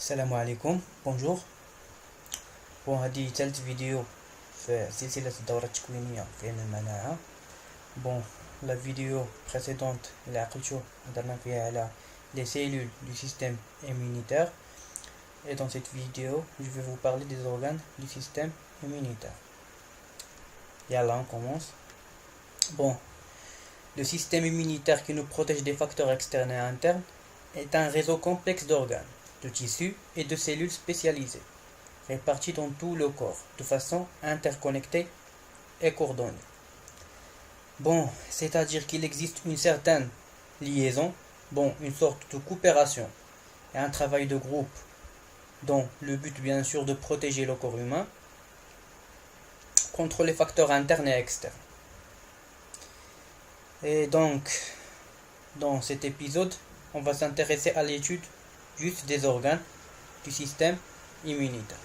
السلام عليكم بونجور. هذه ثالث فيديو في سلسلة الدورة التكوينية في علم المناعة. لا فيديو précédente اللي عقلتو هضرنا فيها على les cellules du système immunitaire, et dans cette vidéo je vais vous parler des organes du système immunitaire. Yalla, on commence. Le système immunitaire qui nous protège des facteurs externes et internes est un réseau complexe d'organes, de tissus et de cellules spécialisées, répartis dans tout le corps, de façon interconnectée et coordonnée. C'est-à-dire qu'il existe une certaine liaison, une sorte de coopération et un travail de groupe dont le but bien sûr de protéger le corps humain contre les facteurs internes et externes. Et donc, dans cet épisode, on va s'intéresser à l'étude juste des organes du système immunitaire.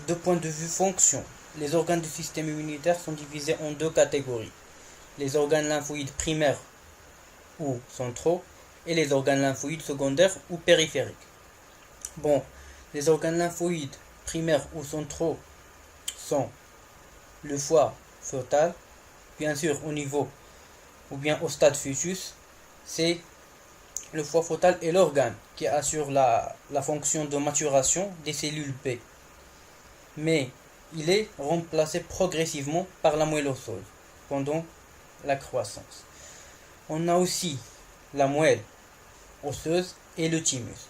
De point de vue fonction, les organes du système immunitaire sont divisés en deux catégories. Les organes lymphoïdes primaires ou centraux et les organes lymphoïdes secondaires ou périphériques. Les organes lymphoïdes primaires ou centraux sont le foie fœtal, bien sûr au niveau ou bien au stade fœtus. C'est le foie fœtal est l'organe qui assure la fonction de maturation des cellules B, mais il est remplacé progressivement par la moelle osseuse pendant la croissance. On a aussi la moelle osseuse et le thymus.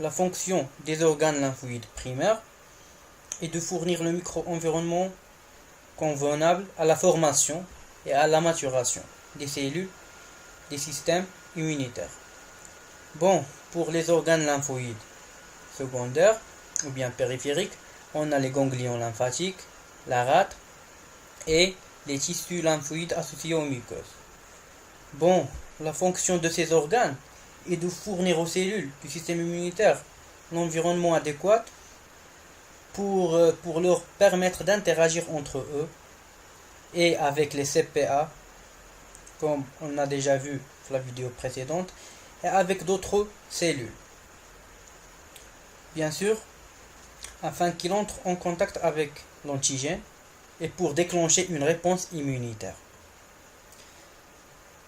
La fonction des organes lymphoïdes primaires est de fournir le micro-environnement convenable à la formation et à la maturation des cellules des systèmes immunitaires. Pour les organes lymphoïdes secondaires ou bien périphériques, on a les ganglions lymphatiques, la rate et les tissus lymphoïdes associés aux muqueuses. La fonction de ces organes est de fournir aux cellules du système immunitaire l'environnement adéquat pour leur permettre d'interagir entre eux et avec les CPA, comme on a déjà vu sur la vidéo précédente, et avec d'autres cellules. Bien sûr, afin qu'ils entrent en contact avec l'antigène et pour déclencher une réponse immunitaire.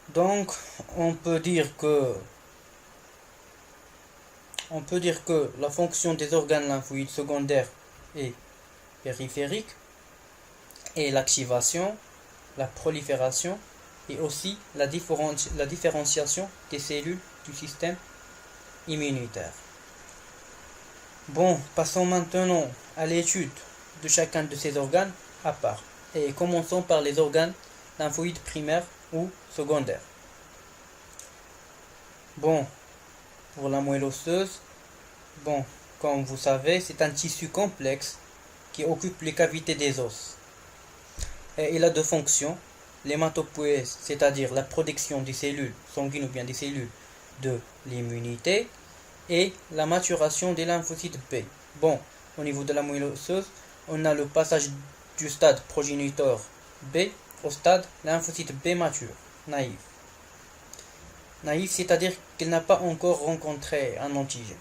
Donc, on peut dire que la fonction des organes lymphoïdes secondaires et périphériques est l'activation, la prolifération et aussi la différenciation des cellules du système immunitaire. Passons maintenant à l'étude de chacun de ces organes à part. Et commençons par les organes lymphoïdes primaires ou secondaires. Pour la moelle osseuse, comme vous savez, c'est un tissu complexe qui occupe les cavités des os. Et il a deux fonctions: l'hématopoïèse, c'est-à-dire la protection des cellules sanguines ou bien des cellules de l'immunité, et la maturation des lymphocytes B. Au niveau de la moelle osseuse, on a le passage du stade progéniteur B au stade lymphocyte B mature, naïf. Naïf, c'est-à-dire qu'il n'a pas encore rencontré un antigène.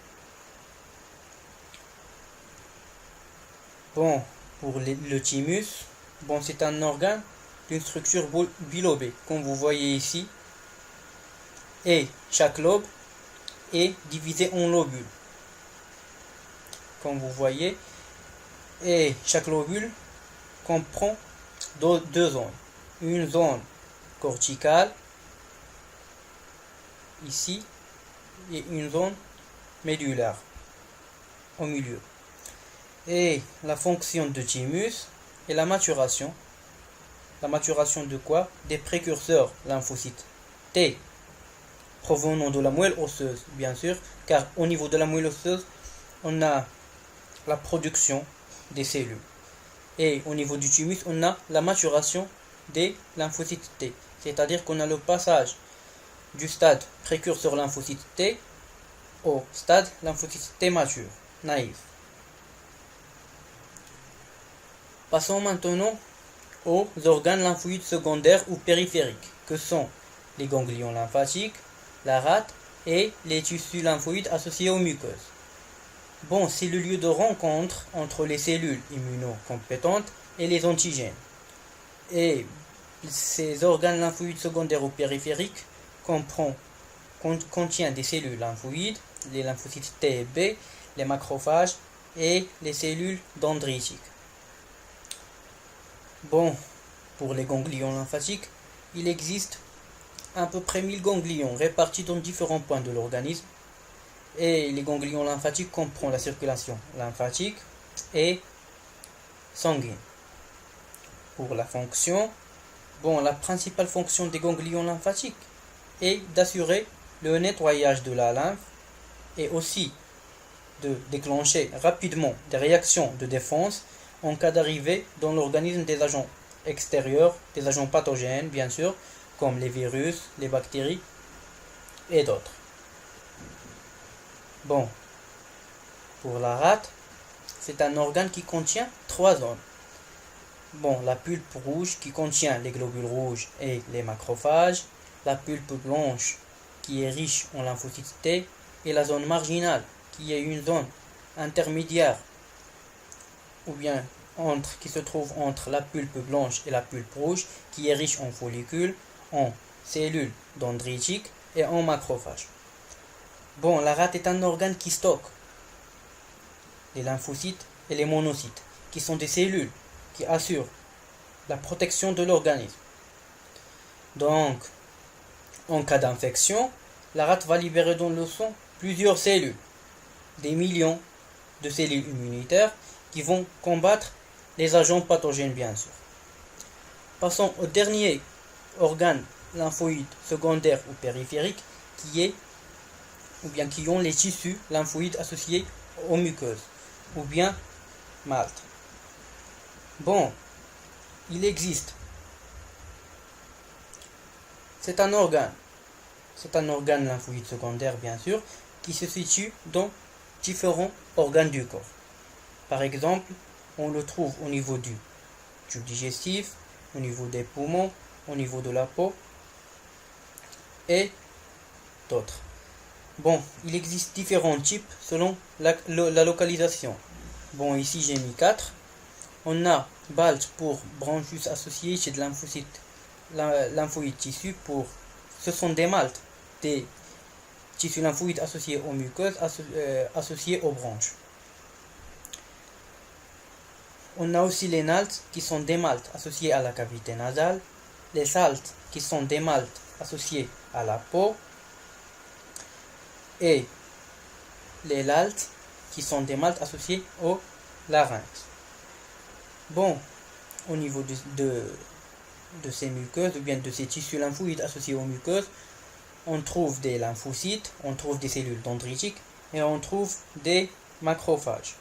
Pour le thymus, c'est un organe d'une structure bilobée, comme vous voyez ici, et chaque lobe est divisé en lobules, comme vous voyez, et chaque lobule comprend deux zones, une zone corticale ici et une zone médulaire au milieu. Et la fonction de thymus est la maturation. La maturation de quoi? Des précurseurs lymphocytes T provenant de la moelle osseuse, bien sûr, car au niveau de la moelle osseuse, on a la production des cellules. Et au niveau du thymus, on a la maturation des lymphocytes T. C'est-à-dire qu'on a le passage du stade précurseur lymphocyte T au stade lymphocyte T mature, naïf. Passons maintenant aux organes lymphoïdes secondaires ou périphériques, que sont les ganglions lymphatiques, la rate et les tissus lymphoïdes associés aux muqueuses. Bon, c'est le lieu de rencontre entre les cellules immunocompétentes et les antigènes. Et ces organes lymphoïdes secondaires ou périphériques contient des cellules lymphoïdes, les lymphocytes T et B, les macrophages et les cellules dendritiques. Bon, pour les ganglions lymphatiques, il existe à peu près 1000 ganglions répartis dans différents points de l'organisme. Et les ganglions lymphatiques comprennent la circulation lymphatique et sanguine. Pour la fonction, bon, la principale fonction des ganglions lymphatiques est d'assurer le nettoyage de la lymphe et aussi de déclencher rapidement des réactions de défense en cas d'arrivée dans l'organisme des agents extérieurs, des agents pathogènes bien sûr, comme les virus, les bactéries et d'autres. Bon, pour la rate, c'est un organe qui contient 3 zones. Bon, la pulpe rouge qui contient les globules rouges et les macrophages, la pulpe blanche qui est riche en lymphocytes T et la zone marginale qui est une zone intermédiaire ou bien qui se trouve entre la pulpe blanche et la pulpe rouge qui est riche en follicules, en cellules dendritiques et en macrophages. Bon, la rate est un organe qui stocke les lymphocytes et les monocytes, qui sont des cellules qui assurent la protection de l'organisme. Donc, en cas d'infection, la rate va libérer dans le sang plusieurs cellules, des millions de cellules immunitaires qui vont combattre les agents pathogènes bien sûr. Passons au dernier organe lymphoïde secondaire ou périphérique qui ont les tissus lymphoïdes associés aux muqueuses ou bien malte. Bon, il existe. C'est un organe lymphoïde secondaire bien sûr qui se situe dans différents organes du corps. Par exemple, on le trouve au niveau du tube digestif, au niveau des poumons, au niveau de la peau et d'autres. Bon, il existe différents types selon la localisation. Bon, ici j'ai mis 4. On a BALT pour bronchus associé chez de lymphoïdes tissus ce sont des maltes, des tissus lymphoïdes associés aux muqueuses, associés aux bronches. On a aussi les NALT qui sont des maltes associés à la cavité nasale, les SALT qui sont des maltes associés à la peau, et les LALT qui sont des maltes associés au larynx. Bon, au niveau de ces muqueuses, ou bien de ces tissus lymphoïdes associés aux muqueuses, on trouve des lymphocytes, on trouve des cellules dendritiques et on trouve des macrophages.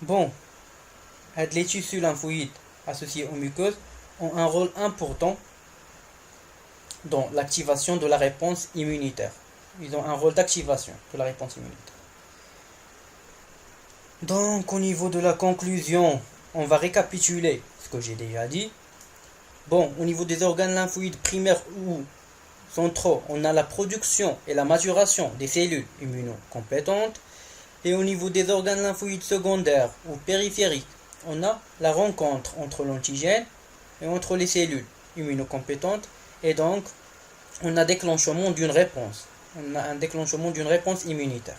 Bon, les tissus lymphoïdes associés aux muqueuses ont un rôle important dans l'activation de la réponse immunitaire. Ils ont un rôle d'activation de la réponse immunitaire. Donc, au niveau de la conclusion, on va récapituler ce que j'ai déjà dit. Bon, au niveau des organes lymphoïdes primaires ou centraux, on a la production et la maturation des cellules immunocompétentes. Et au niveau des organes lymphoïdes secondaires ou périphériques, on a la rencontre entre l'antigène et entre les cellules immunocompétentes. Et donc, on a déclenchement d'une réponse. On a un déclenchement d'une réponse immunitaire.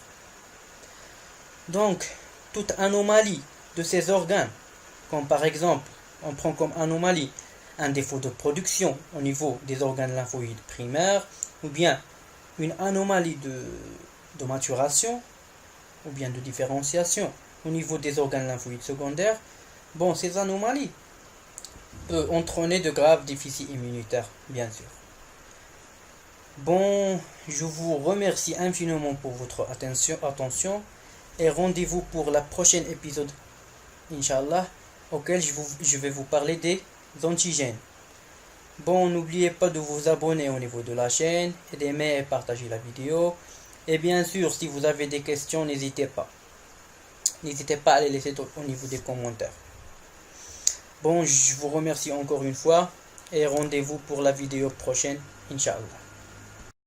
Donc, toute anomalie de ces organes, comme par exemple, on prend comme anomalie un défaut de production au niveau des organes lymphoïdes primaires, ou bien une anomalie de maturation, ou bien de différenciation au niveau des organes lymphoïdes secondaires, bon, ces anomalies peuvent entraîner de graves déficits immunitaires, bien sûr. Bon, je vous remercie infiniment pour votre attention et rendez-vous pour la prochaine épisode, Inch'Allah, auquel je vais vous parler des antigènes. Bon, n'oubliez pas de vous abonner au niveau de la chaîne, et d'aimer et partager la vidéo. Et bien sûr, si vous avez des questions, n'hésitez pas. N'hésitez pas à les laisser au niveau des commentaires. Bon, je vous remercie encore une fois et rendez-vous pour la vidéo prochaine, Inch'Allah.